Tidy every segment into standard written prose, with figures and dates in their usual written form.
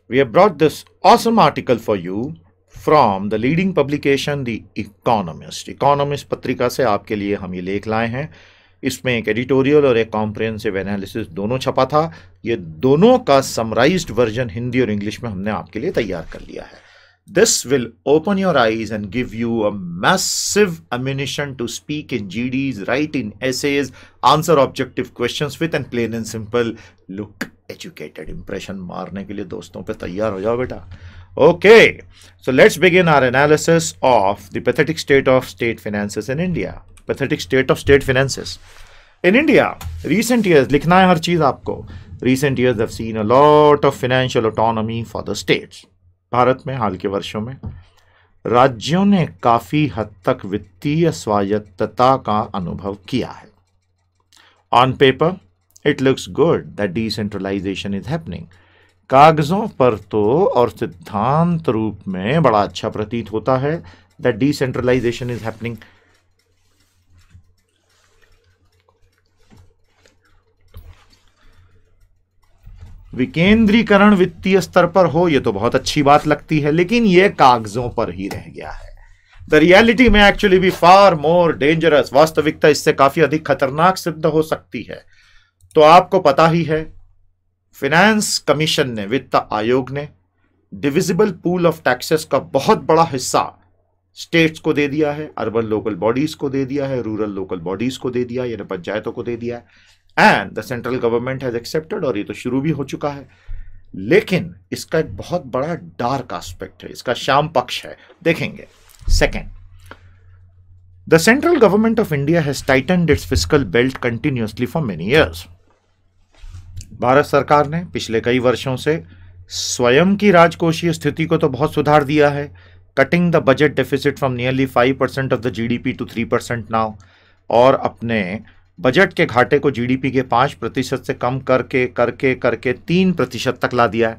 We have brought this awesome article for you from the leading publication The Economist. Economist पत्रिका से आपके लिए हम ये लेख लाए हैं। इसमें एक एडिटोरियल और एक कॉम्प्रिहेंसिव एनालिसिस दोनों छपा था। ये दोनों का समराइज्ड वर्जन हिंदी और इंग्लिश में हमने आपके लिए तैयार कर लिया है। This will open your eyes and give you a massive ammunition to speak in GDs, write in essays, answer objective questions with and plain and simple look educated. Impression मारने के लिए दोस्तों पे तैयार हो जाओ बेटा। Okay, so let's begin our analysis of the pathetic state of state finances in India. Pathetic state of state finances in India. Recent years, लिखना है हर चीज आपको। Recent years have seen a lot of financial autonomy for the states. Bharat में हाल के वर्षों में राज्यों ने काफी हद तक वित्तीय स्वायत्तता का अनुभव किया है। On paper it looks good that decentralization is happening. कागजों पर तो और सिद्धांत रूप में बड़ा अच्छा प्रतीत होता है दैट डिसेंट्रलाइजेशन इज हैपनिंग। विकेंद्रीकरण वित्तीय स्तर पर हो ये तो बहुत अच्छी बात लगती है, लेकिन ये कागजों पर ही रह गया है। द रियलिटी में एक्चुअली बी फार मोर डेंजरस। वास्तविकता इससे काफी अधिक खतरनाक सिद्ध हो सकती है। तो आपको पता ही है, फाइनेंस कमीशन ने, वित्त आयोग ने डिविजिबल पूल ऑफ टैक्सेस का बहुत बड़ा हिस्सा स्टेट्स को दे दिया है, अर्बन लोकल बॉडीज को दे दिया है, रूरल लोकल बॉडीज को दे दिया, यानी पंचायतों को दे दिया है। And the central government has accepted, और ये तो शुरू भी हो चुका है। लेकिन इसका एक बहुत बड़ा डार्क एस्पेक्ट है, इसका श्याम पक्ष है, देखेंगे। Second, the central government of India has tightened its fiscal belt continuously for many years. Bharat सरकार ने पिछले कई वर्षों से स्वयं की राजकोषीय स्थिति को तो बहुत सुधार दिया है, cutting the budget deficit from nearly 5% of the GDP to 3% now, और अपने बजट के घाटे को जीडीपी के 5% से कम करके 3% तक ला दिया है।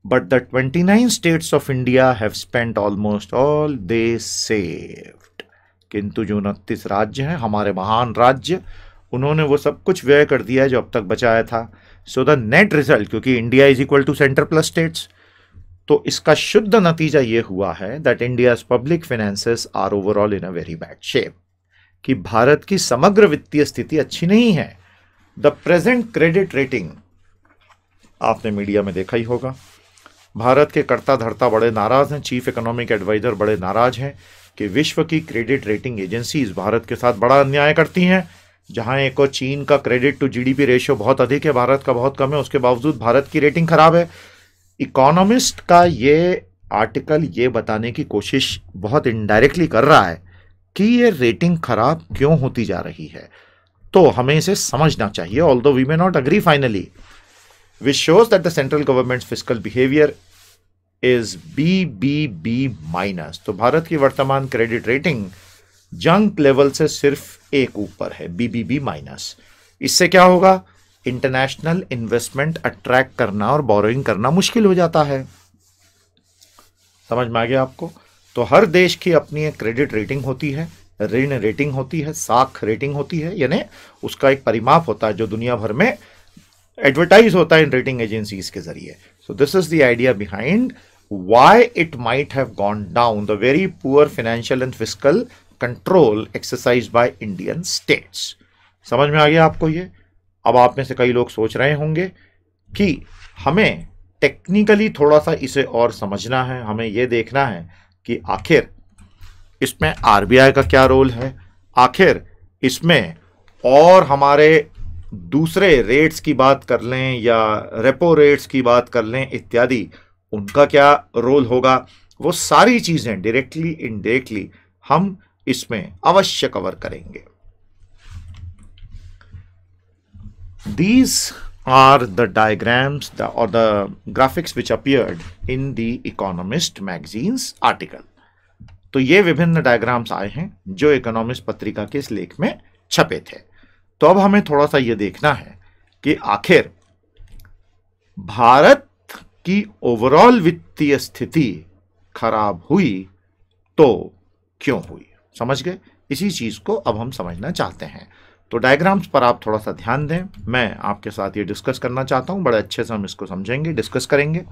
But the 29 states of India have spent almost all they saved. किंतु जो 29 राज्य हैं, हमारे महान राज्य, उन्होंने वो सब कुछ व्यय कर दिया है जो अब तक बचाया था। सो द नेट रिजल्ट, क्योंकि India is equal to centre plus states, तो इसका शुद्ध नतीजा ये हुआ है that India's public finances are overall in a very bad shape, कि भारत की समग्र वित्तीय स्थिति अच्छी नहीं है। द प्रेजेंट क्रेडिट रेटिंग, आपने मीडिया में देखा ही होगा, भारत के कर्ता धर्ता बड़े नाराज हैं, चीफ इकोनॉमिक एडवाइजर बड़े नाराज हैं कि विश्व की क्रेडिट रेटिंग एजेंसीज भारत के साथ बड़ा अन्याय करती हैं। जहां एक और चीन का क्रेडिट टू जीडीपी रेशियो बहुत अधिक है, भारत का बहुत कम है, उसके बावजूद भारत की रेटिंग खराब है। इकोनॉमिस्ट का ये आर्टिकल ये बताने की कोशिश बहुत इनडायरेक्टली कर रहा है कि ये रेटिंग खराब क्यों होती जा रही है। तो हमें इसे समझना चाहिए, although we may not agree finally, which shows that the central government fiscal behaviour is BBB-। तो भारत की वर्तमान क्रेडिट रेटिंग जंक लेवल से सिर्फ एक ऊपर है, BBB-। इससे क्या होगा, इंटरनेशनल इन्वेस्टमेंट अट्रैक्ट करना और बोरोइंग करना मुश्किल हो जाता है। समझ में आ गया आपको? तो हर देश की अपनी एक क्रेडिट रेटिंग होती है, ऋण रेटिंग होती है, साख रेटिंग होती है, यानी उसका एक परिमाप होता है जो दुनिया भर में एडवर्टाइज होता है इन रेटिंग एजेंसीज के जरिए। So this is the idea behind why it might have gone down the very poor financial and fiscal control exercise by Indian states. समझ में आ गया आपको ये? अब आप में से कई लोग सोच रहे होंगे कि हमें टेक्निकली थोड़ा सा इसे और समझना है, हमें यह देखना है कि आखिर इसमें आरबीआई का क्या रोल है, आखिर इसमें और हमारे दूसरे रेट्स की बात कर लें या रेपो रेट्स की बात कर लें इत्यादि, उनका क्या रोल होगा। वो सारी चीजें डायरेक्टली इनडायरेक्टली हम इसमें अवश्य कवर करेंगे। These are the diagrams or the graphics which appeared in the Economist magazine's article. तो ये विभिन्न डायग्राम्स आए हैं जो इकोनॉमिस्ट पत्रिका के इस लेख में छपे थे। तो अब हमें थोड़ा सा ये देखना है कि आखिर भारत की ओवरऑल वित्तीय स्थिति खराब हुई तो क्यों हुई। समझ गए? इसी चीज को अब हम समझना चाहते हैं। तो डायग्राम्स पर आप थोड़ा सा ध्यान दें, मैं आपके साथ ये डिस्कस करना चाहता हूं, बड़े अच्छे से हम इसको समझेंगे, डिस्कस करेंगे।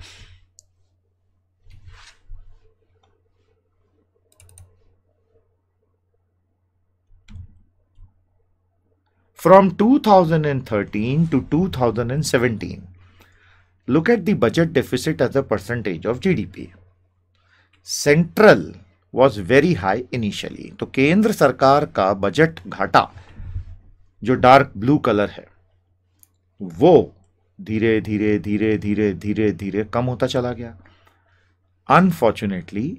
From 2013 to 2017, look at the budget deficit as a percentage of GDP. Central was very high initially. तो केंद्र सरकार का बजट घाटा जो डार्क ब्लू कलर है वो धीरे धीरे धीरे धीरे धीरे धीरे कम होता चला गया. Unfortunately,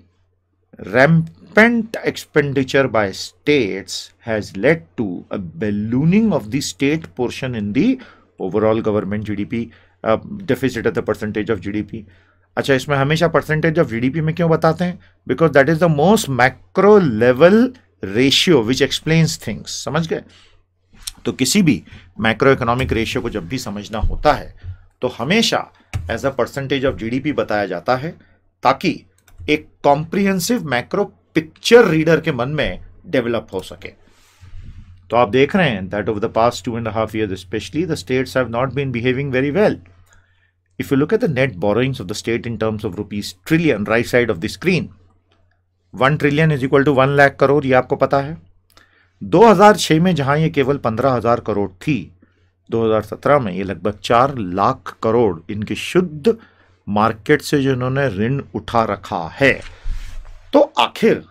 rampant expenditure by states has led to a ballooning of the state portion in the overall government GDP deficit as a percentage of GDP. अच्छा, इसमें हमेशा परसेंटेज ऑफ जीडीपी में क्यों बताते हैं? Because that is the most macro level ratio which explains things. समझ गए? तो किसी भी मैक्रो इकोनॉमिक रेशियो को जब भी समझना होता है तो हमेशा as a percentage of GDP बताया जाता है ताकि एक कॉम्प्रिहेंसिव मैक्रो पिक्चर रीडर के मन में डेवलप हो सके. तो आप देख रहे हैं that over the past 2.5 years especially the states have not been behaving very well. If you look at the net borrowings of the state in terms of rupees trillion, right side of the screen, 1 trillion is equal to 1 lakh crore, ये आपको पता है. 2006 में जहां ये केवल 15,000 करोड़ थी, 2017 में ये लगभग 4 लाख करोड़ इनके शुद्ध मार्केट से जिन्होंने ऋण उठा रखा है. तो आखिर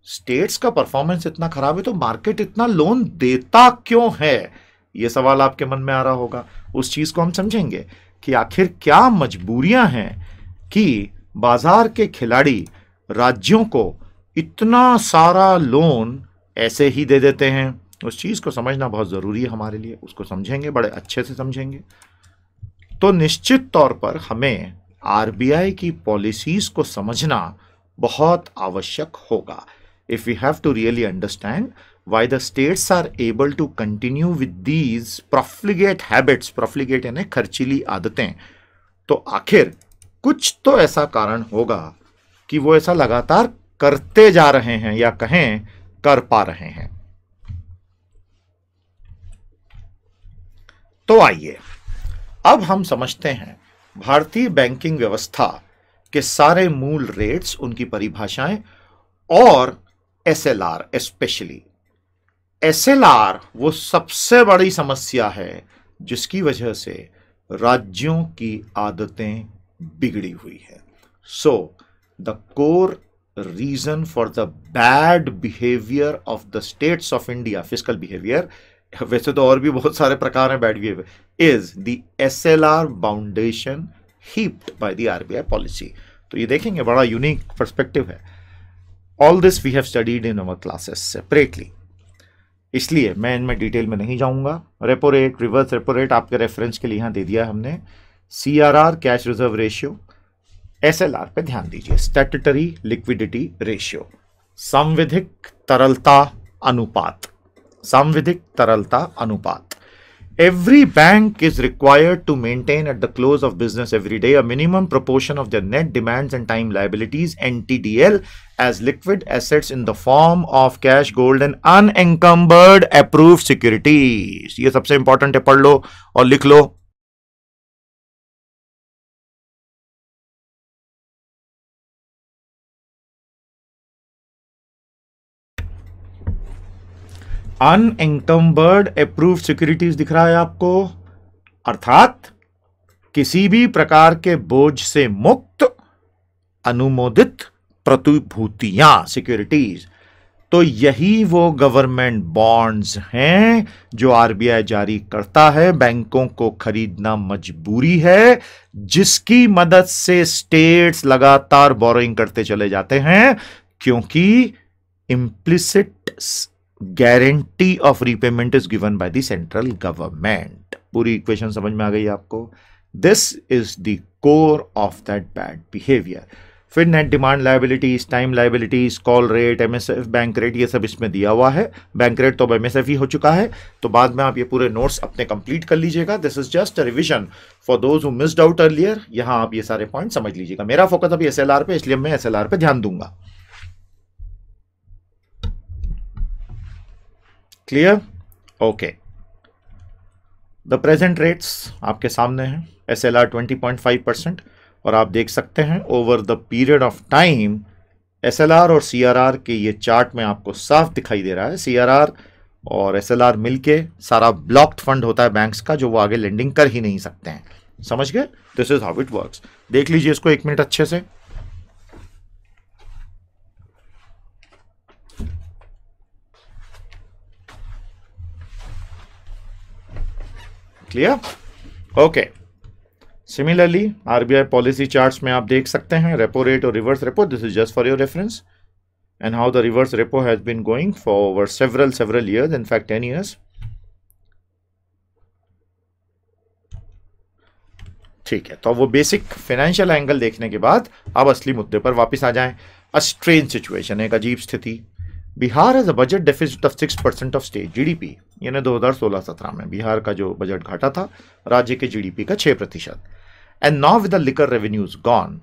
स्टेट्स का परफॉर्मेंस इतना खराब है तो मार्केट इतना लोन देता क्यों है? ये सवाल आपके मन में आ रहा होगा. उस चीज को हम समझेंगे कि आखिर क्या मजबूरियां हैं कि बाजार के खिलाड़ी राज्यों को इतना सारा लोन ऐसे ही दे देते हैं. उस चीज को समझना बहुत जरूरी है हमारे लिए. उसको समझेंगे, बड़े अच्छे से समझेंगे. तो निश्चित तौर पर हमें आरबीआई की पॉलिसीज को समझना बहुत आवश्यक होगा. If we have to really understand why the states are able to continue with these profligate habits, profligate यानी खर्चीली आदतें, तो आखिर कुछ तो ऐसा कारण होगा कि वो ऐसा लगातार करते जा रहे हैं या कहें कर पा रहे हैं. तो आइए अब हम समझते हैं भारतीय बैंकिंग व्यवस्था के सारे मूल रेट्स, उनकी परिभाषाएं और एसएलआर. स्पेशली एसएलआर वो सबसे बड़ी समस्या है जिसकी वजह से राज्यों की आदतें बिगड़ी हुई है. So the core reason for the bad behaviour of the states of India, physical behaviour, वैसे तो और भी बहुत सारे प्रकार हैं bad behaviour, is the SLR foundation heaped by the RBI policy. तो ये देखेंगे, बड़ा यूनिक पर्सपेक्टिव है. All this we have studied in our classes separately, इसलिए मैं इनमें डिटेल में नहीं जाऊंगा. Repo rate, reverse repo rate आपके रेफरेंस के लिए यहां दे दिया हमने. CRR, cash reserve ratio. SLR पे ध्यान दीजिए, स्टैट्यूटरी लिक्विडिटी रेशियो. संविधिक तरलता अनुपात, संविधिक तरलता अनुपात. Every bank is required to maintain at the close of business every day a minimum proportion of their net demands and time liabilities (NTDL) as liquid assets in the form of cash, gold and unencumbered approved securities. ये सबसे important है, पढ़ लो और लिख लो. अनएंकम्बर्ड approved securities दिख रहा है आपको, अर्थात किसी भी प्रकार के बोझ से मुक्त अनुमोदित प्रतिभूतियां, सिक्योरिटीज. तो यही वो गवर्नमेंट बॉन्ड्स हैं जो आरबीआई जारी करता है. बैंकों को खरीदना मजबूरी है, जिसकी मदद से स्टेट्स लगातार बोरोइंग करते चले जाते हैं, क्योंकि implicit guarantee of repayment is given by the central government. पूरी इक्वेशन समझ में आ गई आपको? This is the core of that bad behaviour. फिर net demand liabilities, time liabilities, call rate, MSF, bank rate, ये सब इसमें दिया हुआ है. बैंक रेट तो अब एमएसएफ ही हो चुका है, तो बाद में आप ये पूरे नोट्स अपने कंप्लीट कर लीजिएगा. This is just a revision for those who missed out earlier. यहां आप ये सारे पॉइंट समझ लीजिएगा. मेरा फोकस अभी एसएलआर पे, इसलिए मैं एसएलआर पे ध्यान दूंगा. Clear? Okay. The present rates आपके सामने हैं. एसएलआर 20.5%, और आप देख सकते हैं over the period of time SLR और सीआरआर के ये चार्ट में आपको साफ दिखाई दे रहा है. सीआरआर और एसएलआर मिलके सारा ब्लॉक्ड फंड होता है बैंक्स का, जो वो आगे लेंडिंग कर ही नहीं सकते हैं। समझ गए? This is how it works. देख लीजिए इसको 1 मिनट अच्छे से। Clear? Okay. Similarly RBI policy charts में आप देख सकते हैं रेपो रेट और reverse repo. This is just for your reference, and how the reverse repo has been going for over several years, in fact 10 years. ठीक है, तो वो बेसिक फाइनेंशियल एंगल देखने के बाद अब असली मुद्दे पर वापस आ जाएं। अ स्ट्रेंज सिचुएशन, एक अजीब स्थिति। Bihar has a budget deficit of 6% of state GDP. यानी 2016-17 में बिहार का जो बजट घाटा था राज्य के जीडीपी का 6%। And now with the liquor revenues gone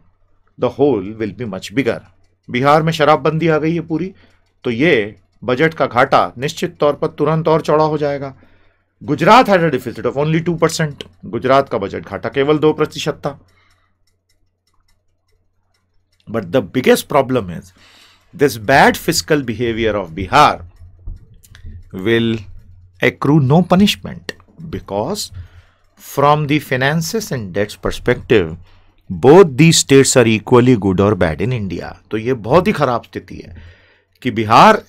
the whole will be much bigger. Bihar में शराबबंदी आ गई है पूरी, तो ये बजट का घाटा निश्चित तौर पर तुरंत और चौड़ा हो जाएगा। Gujarat had a deficit of only 2%। Gujarat का बजट घाटा केवल 2% था। But the biggest problem is this bad fiscal behaviour of Bihar will accrue no punishment because from the finances and debts perspective both these states are equally good or bad in India। तो ये बहुत ही खराब स्थिति है कि बिहार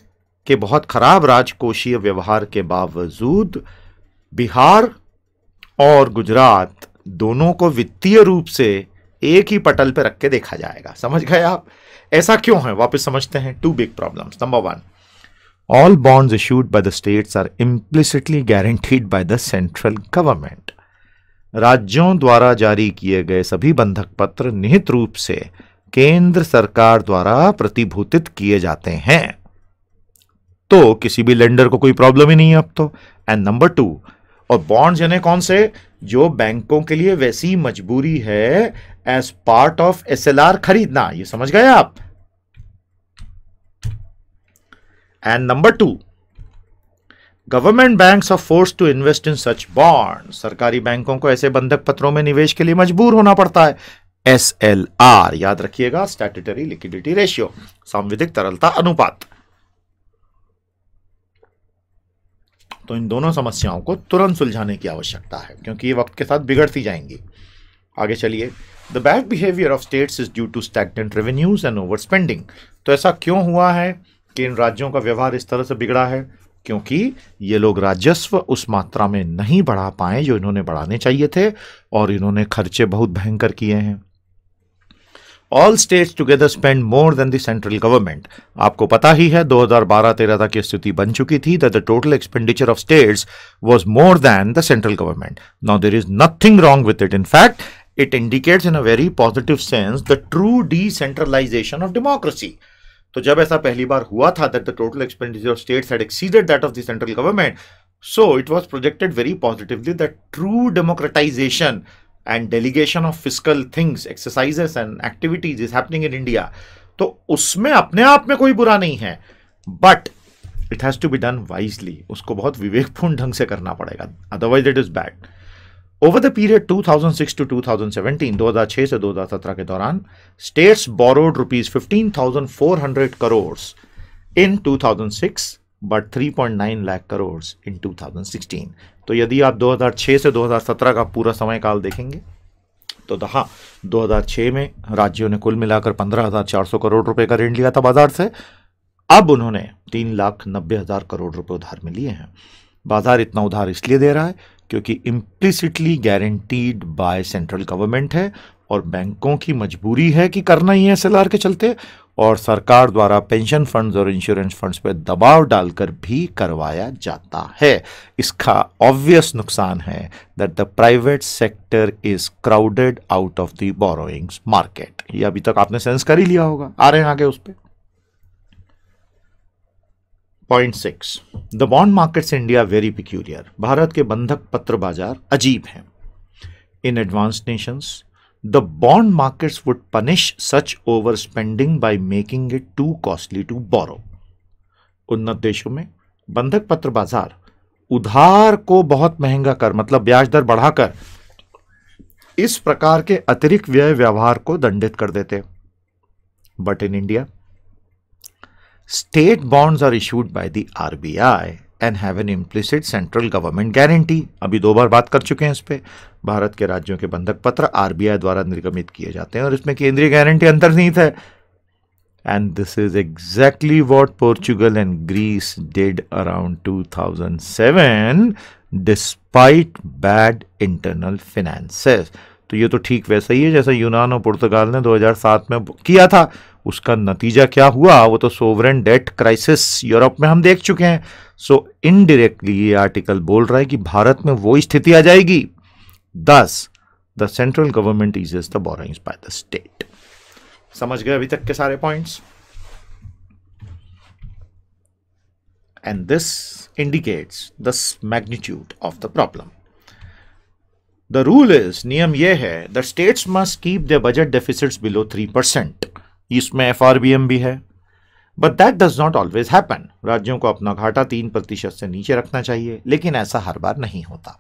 के बहुत खराब राजकोषीय व्यवहार के बावजूद बिहार और गुजरात दोनों को वित्तीय रूप से एक ही पटल पे रख के देखा जाएगा। समझ गए आप? ऐसा क्यों है वापस समझते हैं। 2 big problems। Number 1, all bonds issued by the states are implicitly guaranteed by the central government। राज्यों द्वारा जारी किए गए सभी बंधक पत्र निहित रूप से केंद्र सरकार द्वारा प्रतिभूतित किए जाते हैं, तो किसी भी लेंडर को कोई प्रॉब्लम ही नहीं है अब तो। एंड नंबर 2, और बॉन्ड्स यानी कौन से, जो बैंकों के लिए वैसी मजबूरी है एज पार्ट ऑफ एसएलआर खरीदना। ये समझ गए आप? And number 2, government banks are forced to invest in such bond. सरकारी बैंकों को ऐसे बंधक पत्रों में निवेश के लिए मजबूर होना पड़ता है। एसएलआर याद रखिएगा, स्टैट्यूटरी लिक्विडिटी रेशियो, सांविधिक तरलता अनुपात। तो इन दोनों समस्याओं को तुरंत सुलझाने की आवश्यकता है क्योंकि ये वक्त के साथ बिगड़ती जाएंगी। आगे चलिए। The bad behaviour of states is due to stagnant revenues and over spending. तो ऐसा क्यों हुआ है कि इन राज्यों का व्यवहार इस तरह से बिगड़ा है? क्योंकि ये लोग राजस्व उस मात्रा में नहीं बढ़ा पाए जो इन्होंने बढ़ाने चाहिए थे और इन्होंने खर्चे बहुत भयंकर किए हैं। All states together spend more than the central government. आपको पता ही है 2012-13 तक की स्थिति बन चुकी थी that the total expenditure of states was more than the central government. Now there is nothing wrong with it. In fact it indicates in a very positive sense the true decentralization of democracy. तो जब ऐसा पहली बार हुआ था that the total expenditure of states had exceeded that of the central government, so it was projected very positively that true democratization and delegation of fiscal things, exercises and activities is happening in India। तो उसमें अपने आप में कोई बुरा नहीं है, but it has to be done wisely। उसको बहुत विवेकपूर्ण ढंग से करना पड़ेगा, otherwise it is bad। Over the period 2006 to 2017, 2006 से 2017 के दौरान states borrowed rupees 15,400 crores in 2006 but 3.9 lakh crores in 2016। तो यदि आप 2006 से 2017 का पूरा समय काल देखेंगे तो हाँ, 2006 में राज्यों ने कुल मिलाकर 15,400 करोड़ रुपए का ऋण लिया था बाजार से। अब उन्होंने 3,90,000 करोड़ रुपए उधार में लिए हैं। बाजार इतना उधार इसलिए दे रहा है क्योंकि implicitly guaranteed by central government है और बैंकों की मजबूरी है कि करना ही है एसएलआर के चलते, और सरकार द्वारा पेंशन फंड्स और इंश्योरेंस फंड्स पर दबाव डालकर भी करवाया जाता है। इसका ऑब्वियस नुकसान है that the private sector is crowded out of the borrowings market. ये अभी तक आपने सेंस कर ही लिया होगा। आ रहे हैं आगे उस पर। Point 6, the bond markets in India very peculiar। Bharat के बंधक पत्र बाजार अजीब हैं। In advanced nations, the bond markets would punish such overspending by making it too costly to borrow। उन्नत देशों में बंधक पत्र बाजार उधार को बहुत महंगा कर, मतलब ब्याज दर बढ़ाकर इस प्रकार के अतिरिक्त व्यय व्यवहार को दंडित कर देते। But in India, state bonds are issued by the RBI and have an implicit central government guarantee. अभी 2 बार बात कर चुके हैं इस पे। भारत के राज्यों के बंधक पत्र आरबीआई द्वारा निर्गमित किए जाते हैं और इसमें केंद्रीय गारंटी अंतर्निहित है। And this is exactly what Portugal and Greece did around 2007 despite bad internal finances. तो ये तो ठीक वैसा ही है जैसा यूनान और पुर्तगाल ने 2007 में किया था। उसका नतीजा क्या हुआ वो तो सोवरेन डेट क्राइसिस यूरोप में हम देख चुके हैं। सो इनडायरेक्टली ये आर्टिकल बोल रहा है कि भारत में वो स्थिति आ जाएगी। Thus the central government eases the borrowings by the state. समझ गए अभी तक के सारे points? And this indicates the magnitude of the problem. The rule is, नियम यह है, the states must keep their budget deficits below 3%। इसमें एफआरबीएम भी है, but that does not always happen. राज्यों को अपना घाटा 3% से नीचे रखना चाहिए, लेकिन ऐसा हर बार नहीं होता।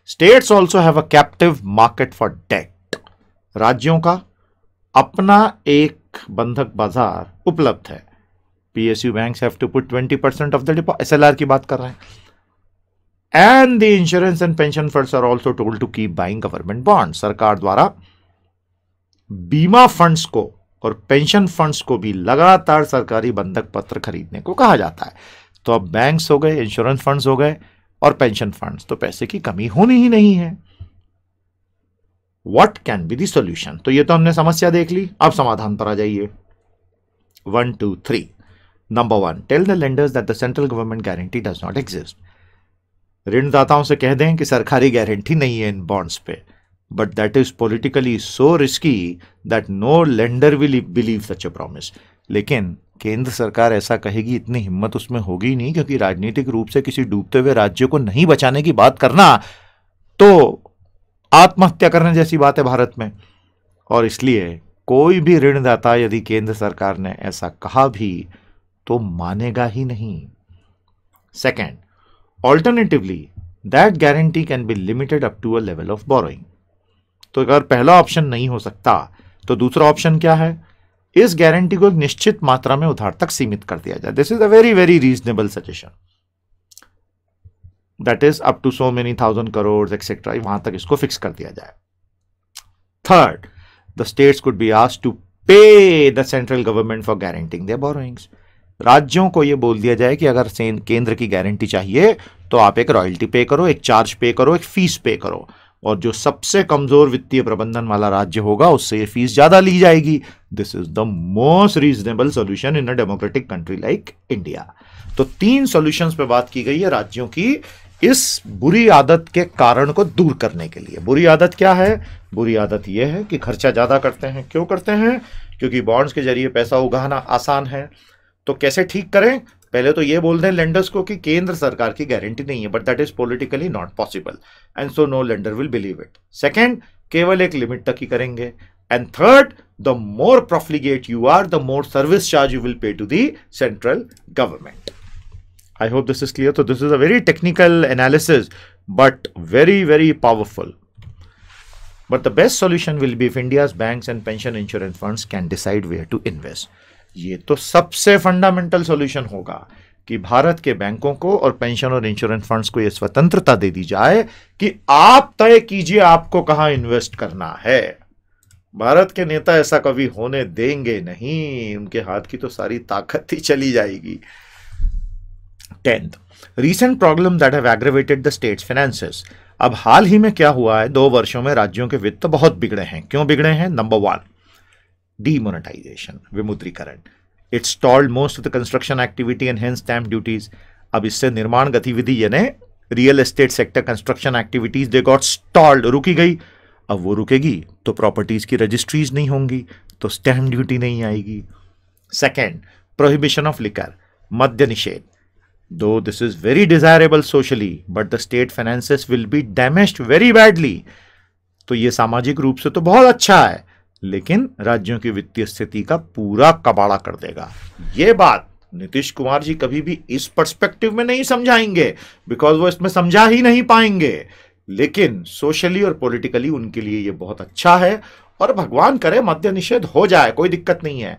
States also have a captive market for debt. राज्यों का अपना एक बंधक बाजार उपलब्ध है। PSU banks have to put 20% of the deposit, SLR की बात कर रहे हैं। And the insurance and pension funds are also told to keep buying government bond. सरकार द्वारा बीमा फंड्स को और पेंशन फंड्स को भी लगातार सरकारी बंधक पत्र खरीदने को कहा जाता है। तो अब बैंक्स हो गए, इंश्योरेंस फंड्स हो गए और पेंशन फंड्स, तो पैसे की कमी होनी ही नहीं है। What can be the solution? तो ये तो हमने समस्या देख ली, अब समाधान पर आ जाइए। 1 2 3। Number 1, tell the lenders that the central government guarantee does not exist. ऋणदाताओं से कह दें कि सरकारी गारंटी नहीं है इन बॉन्ड्स पे, but that is politically so risky that no lender will believe such a promise. लेकिन केंद्र सरकार ऐसा कहेगी, इतनी हिम्मत उसमें होगी नहीं, क्योंकि राजनीतिक रूप से किसी डूबते हुए राज्य को नहीं बचाने की बात करना तो आत्महत्या करने जैसी बात है भारत में। और इसलिए कोई भी ऋणदाता यदि केंद्र सरकार ने ऐसा कहा भी तो मानेगा ही नहीं। Second, alternatively that guarantee can be limited up to a level of borrowing. तो अगर पहला ऑप्शन नहीं हो सकता तो दूसरा ऑप्शन क्या है? इस गारंटी को एक निश्चित मात्रा में उधार तक सीमित कर दिया जाए। This is a very very reasonable suggestion, that is up to so many 1000 crore etcetera, वहां तक इसको फिक्स कर दिया जाए। Third, the states could be asked to pay the central government for guaranteeing their borrowings. राज्यों को यह बोल दिया जाए कि अगर केंद्र की गारंटी चाहिए तो आप एक रॉयल्टी पे करो, एक चार्ज पे करो, एक फीस पे करो, और जो सबसे कमजोर वित्तीय प्रबंधन वाला राज्य होगा उससे ये फीस ज्यादा ली जाएगी। This is the most reasonable solution in a democratic country like India. तो 3 सॉल्यूशंस पे बात की गई है राज्यों की इस बुरी आदत के कारण को दूर करने के लिए। बुरी आदत क्या है? बुरी आदत यह है कि खर्चा ज्यादा करते हैं। क्यों करते हैं? क्योंकि बॉन्ड्स के जरिए पैसा उगाना आसान है। तो कैसे ठीक करें? पहले तो ये बोल दें लेंडर्स को कि केंद्र सरकार की गारंटी नहीं है, but that is politically not possible and so no lender will believe it. Second, केवल एक लिमिट तक ही करेंगे। And third, the more profligate you are, the more service charge you will pay to the central government. I hope this is clear. So this is a very technical analysis, but very, very powerful. But the best solution will be if India's banks and pension insurance funds can decide where to invest. ये तो सबसे fundamental solution होगा कि भारत के बैंकों को और pension और इंश्योरेंस फंड्स को यह स्वतंत्रता दे दी जाए कि आप तय कीजिए आपको कहां इन्वेस्ट करना है। भारत के नेता ऐसा कभी होने देंगे नहीं, उनके हाथ की तो सारी ताकत ही चली जाएगी। 10th, recent problem that have aggravated the state's finances. अब हाल ही में क्या हुआ है, 2 वर्षों में राज्यों के वित्त बहुत बिगड़े हैं। क्यों बिगड़े हैं? नंबर 1, डीमोनेटाइजेशन, विमुद्रीकरण। It stalled most of the construction activity and hence stamp duties. अब इससे निर्माण गतिविधि यानी real estate sector construction activities they got stalled, रुकी गई। अब वो रुकेगी तो प्रॉपर्टीज की रजिस्ट्रीज नहीं होंगी, तो स्टैम्प ड्यूटी नहीं आएगी। सेकेंड, प्रोहिबिशन ऑफ लिकर, मद्य निषेध। Though this is very desirable socially, but the state finances will be damaged very badly. तो ये सामाजिक रूप से तो बहुत अच्छा है, लेकिन राज्यों की वित्तीय स्थिति का पूरा कबाड़ा कर देगा। ये बात नीतीश कुमार जी कभी भी इस पर्सपेक्टिव में नहीं समझाएंगे, बिकॉज वो इसमें समझा ही नहीं पाएंगे। लेकिन सोशली और पॉलिटिकली उनके लिए ये बहुत अच्छा है, और भगवान करे मद्य निषेध हो जाए, कोई दिक्कत नहीं है।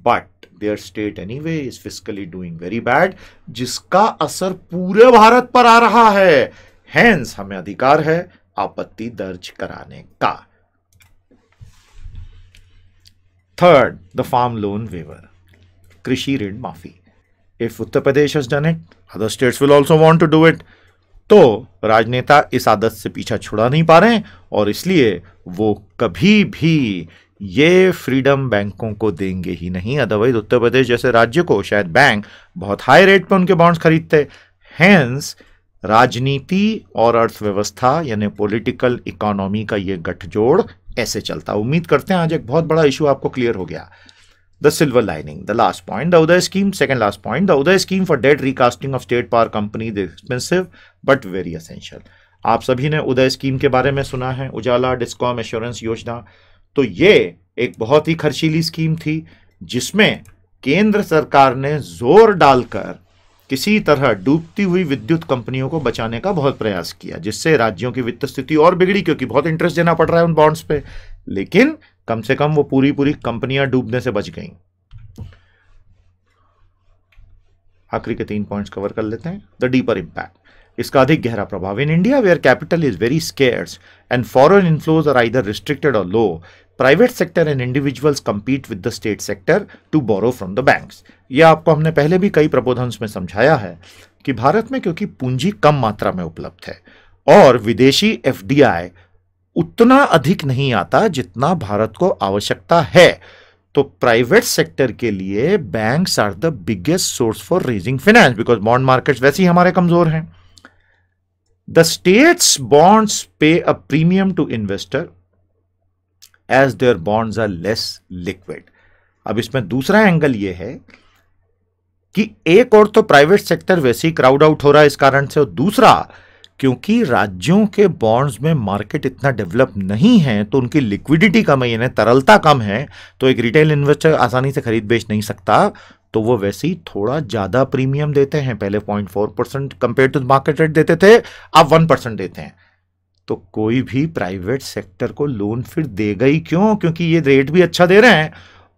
But their state anyway is fiscally doing very bad, जिसका असर पूरे भारत पर आ रहा है। हेंस हमें अधिकार है आपत्ति दर्ज कराने का। Third, the farm loan waiver, कृषि ऋण माफी। If Uttar Pradesh has done it, other states will also want to do it. तो राजनेता इस आदत से पीछा छुड़ा नहीं पा रहे हैं और इसलिए वो कभी भी ये फ्रीडम बैंकों को देंगे ही नहीं। अदरवाइज उत्तर प्रदेश जैसे राज्य को शायद बैंक बहुत हाई रेट पर उनके बॉन्ड्स खरीदते। हेंस राजनीति और अर्थव्यवस्था यानी पॉलिटिकल इकोनॉमी का ये गठजोड़ ऐसे चलता। उम्मीद करते हैं आज एक बहुत बड़ा इशू आपको क्लियर हो गया। The silver lining, the last point, the Uday scheme, second last point, the Uday scheme for debt recasting of state power companies is expensive but very essential. आप सभी ने उदय स्कीम के बारे में सुना है, उजाला डिस्कॉम एश्योरेंस योजना। तो ये एक बहुत ही खर्चीली स्कीम थी जिसमें केंद्र सरकार ने जोर डालकर किसी तरह डूबती हुई विद्युत कंपनियों को बचाने का बहुत प्रयास किया, जिससे राज्यों की वित्त स्थिति और बिगड़ी क्योंकि बहुत इंटरेस्ट देना पड़ रहा है उन बॉन्ड्स पे। लेकिन कम से कम वो पूरी कंपनियां डूबने से बच गईं। आखिरी के 3 पॉइंट्स कवर कर लेते हैं। द डीपर इंपैक्ट, इसका अधिक गहरा प्रभाव। In India where capital is very scarce and foreign inflows are either restricted or low, private sector and individuals compete with the state sector to borrow from the banks। यह आपको हमने पहले भी कई प्रबोधन्स में समझाया है कि भारत में क्योंकि पूंजी कम मात्रा में उपलब्ध है और विदेशी एफडीआई उतना अधिक नहीं आता जितना भारत को आवश्यकता है, तो प्राइवेट सेक्टर के लिए banks are the biggest source for raising finance because bond markets वैसे ही हमारे कमजोर हैं। The states bonds pay a premium to investor as their bonds are less liquid. अब इसमें दूसरा एंगल यह है कि एक और तो प्राइवेट सेक्टर वैसे ही क्राउड आउट हो रहा है इस कारण से, और दूसरा क्योंकि राज्यों के बॉन्ड्स में मार्केट इतना डेवलप नहीं है तो उनकी लिक्विडिटी कम है यानी तरलता कम है, तो एक रिटेल इन्वेस्टर आसानी से खरीद बेच नहीं सकता, तो वो वैसे ही थोड़ा ज्यादा प्रीमियम देते हैं। पहले 0.4% कंपेयर टू मार्केट रेट देते थे, अब 1% देते हैं। तो कोई भी प्राइवेट सेक्टर को लोन फिर देगा ही क्यों, क्योंकि ये रेट भी अच्छा दे रहे हैं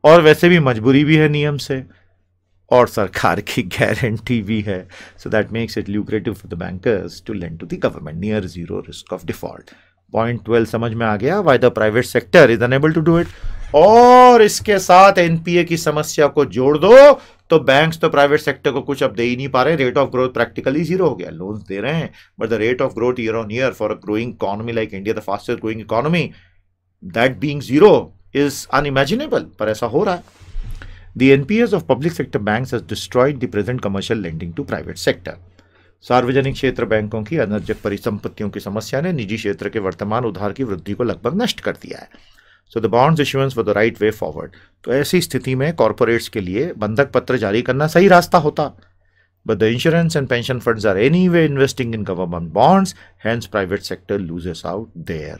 और वैसे भी मजबूरी भी है नियम से और सरकार की गारंटी भी है। So that makes it lucrative for the bankers to lend to the government near zero risk of default. Point 12 समझ में आ गया, why the private sector is unable to do it. और इसके साथ एनपीए की समस्या को जोड़ दो तो बैंक्स तो प्राइवेट सेक्टर को कुछ अब दे ही नहीं पा रहे। Rate of growth practically zero हो गया। लोन्स दे रहे हैं but the rate of growth year on year for a growing economy like India, the fastest growing economy, that being zero is unimaginable, पर ऐसा हो रहा है। The NPAs of public sector banks has destroyed the present commercial lending to private sector। सार्वजनिक क्षेत्र बैंकों की अनर्जित परिसंपत्तियों की समस्या ने निजी क्षेत्र के वर्तमान उधार की वृद्धि को लगभग नष्ट कर दिया है। So the bonds issuance for the right way forward. तो ऐसी स्थिति में कॉर्पोरेट्स के लिए बंधक पत्र जारी करना सही रास्ता होता, but the insurance and pension funds are anyway investing in government bonds, hence private sector loses out there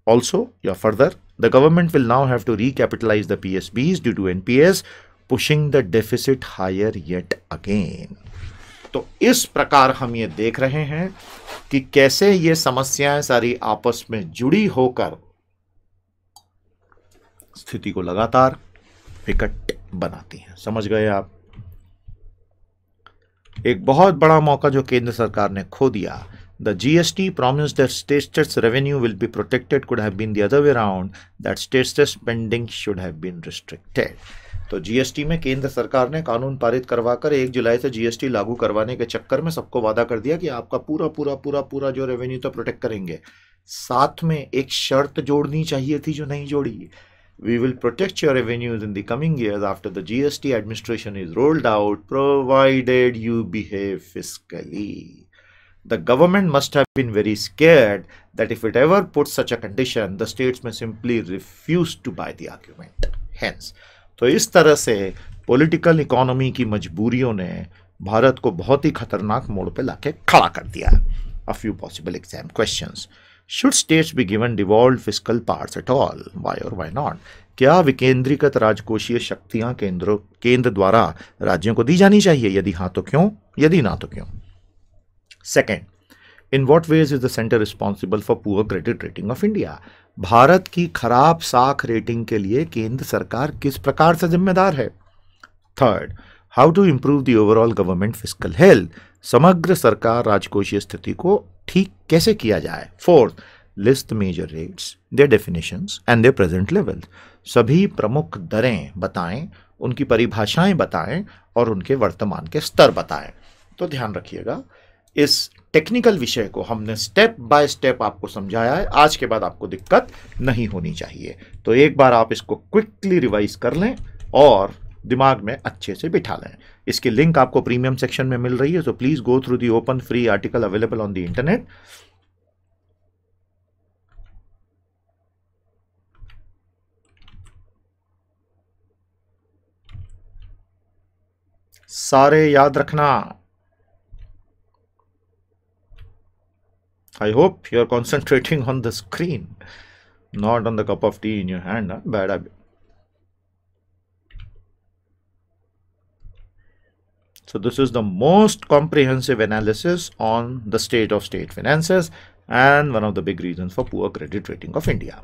also या further the government will now have to recapitalize the PSBs due to NPAs pushing the deficit higher yet again। तो इस प्रकार हम ये देख रहे हैं कि कैसे ये समस्याएं सारी आपस में जुड़ी होकर स्थिति को लगातार विकट बनाती हैं। समझ गए आप? एक बहुत बड़ा मौका जो केंद्र सरकार ने खो दिया। The GST promised that states' revenue will be protected could have been the other way around, that states' spending should have been restricted। तो जीएसटी में केंद्र सरकार ने कानून पारित करवाकर 1 जुलाई से जीएसटी लागू करवाने के चक्कर में सबको वादा कर दिया कि आपका पूरा जो रेवेन्यू तो प्रोटेक्ट करेंगे। साथ में एक शर्त जोड़नी चाहिए थी जो नहीं जोड़ी। We will protect your revenues in the coming years after the GST administration is rolled out, provided you behave fiscally। The government must have been very scared that if it ever puts such a condition, the states may simply refuse to buy the argument। Hence, तो इस तरह से political economy की मजबूरियों ने भारत को बहुत ही खतरनाक मोड़ पे लाके खड़ा कर दिया। A few possible exam questions। Should states be given devolved fiscal powers at all? Why or why not? क्या विकेंद्रीकृत राजकोषीय शक्तियां केंद्र द्वारा राज्यों को दी जानी चाहिए? यदि हाँ तो क्यों, यदि ना तो क्यों? Second, in what veg is the centre responsible for poor credit rating of India? Bharat की खराब साख रेटिंग के लिए केंद्र सरकार किस प्रकार से जिम्मेदार है? Third, how to improve the overall government fiscal health? समग्र सरकार राजकोषीय स्थिति को ठीक कैसे किया जाए? Fourth, list major rates, their definitions and their present level. सभी प्रमुख दरें बताएं, उनकी परिभाषाएं बताएं और उनके वर्तमान के स्तर बताएं। तो ध्यान रखिएगा, इस टेक्निकल विषय को हमने स्टेप बाय स्टेप आपको समझाया है। आज के बाद आपको दिक्कत नहीं होनी चाहिए। तो एक बार आप इसको क्विकली रिवाइज कर लें और दिमाग में अच्छे से बिठा लें। इसकी लिंक आपको प्रीमियम सेक्शन में मिल रही है, so please go through the open free article available on the internet. सारे याद रखना। I hope you're concentrating on the screen, not on the cup of tea in your hand. Huh? Bad habit. So this is the most comprehensive analysis on the state of state finances and one of the big reasons for poor credit rating of India.